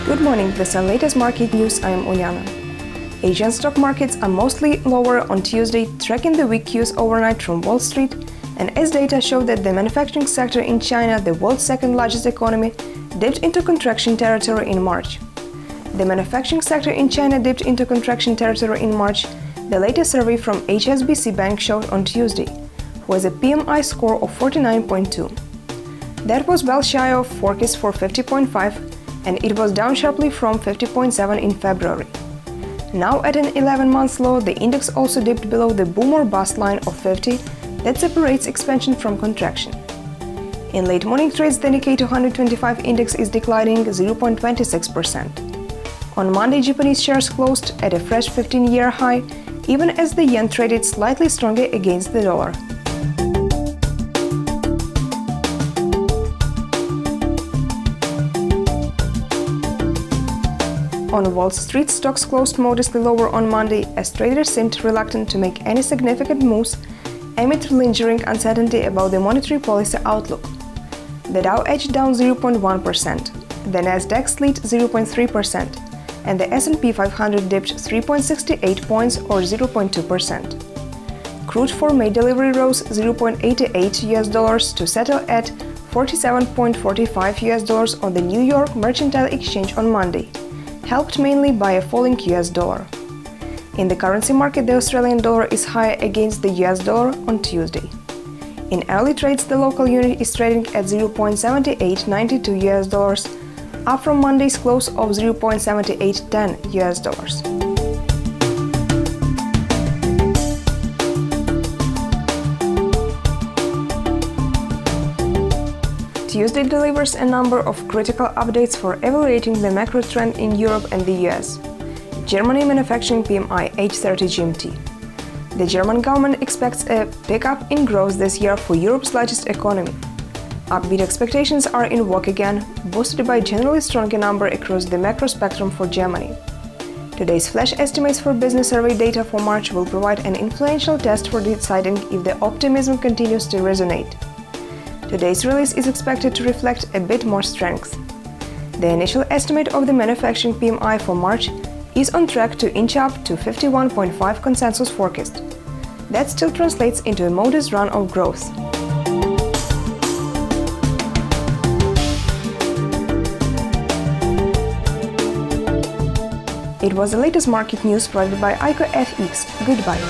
Good morning, this is the latest market news. I am Uliana. Asian stock markets are mostly lower on Tuesday, tracking the weak cues overnight from Wall Street, and as data showed that the manufacturing sector in China, the world's second largest economy, dipped into contraction territory in March. The manufacturing sector in China dipped into contraction territory in March, the latest survey from HSBC Bank showed on Tuesday, with a PMI score of 49.2. That was well shy of forecast for 50.5, and it was down sharply from 50.7 in February. Now at an 11-month low, the index also dipped below the boom or bust line of 50 that separates expansion from contraction. In late morning trades, the Nikkei 225 index is declining 0.26%. On Monday, Japanese shares closed at a fresh 15-year high, even as the yen traded slightly stronger against the dollar. On Wall Street, stocks closed modestly lower on Monday as traders seemed reluctant to make any significant moves amid lingering uncertainty about the monetary policy outlook. The Dow edged down 0.1%, the Nasdaq slid 0.3%, and the S&P 500 dipped 3.68 points or 0.2%. Crude for May delivery rose $0.88 to settle at $47.45 on the New York Mercantile Exchange on Monday, helped mainly by a falling US dollar. In the currency market, the Australian dollar is higher against the US dollar on Tuesday. In early trades, the local unit is trading at $0.7892, up from Monday's close of $0.7810. Tuesday delivers a number of critical updates for evaluating the macro trend in Europe and the US. Germany manufacturing PMI H30 GMT. The German government expects a pickup in growth this year for Europe's largest economy. Upbeat expectations are in vogue again, boosted by generally stronger number across the macro spectrum for Germany. Today's flash estimates for business survey data for March will provide an influential test for deciding if the optimism continues to resonate. Today's release is expected to reflect a bit more strength. The initial estimate of the manufacturing PMI for March is on track to inch up to 51.5 consensus forecast. That still translates into a modest run of growth. It was the latest market news provided by ICO FX. Goodbye.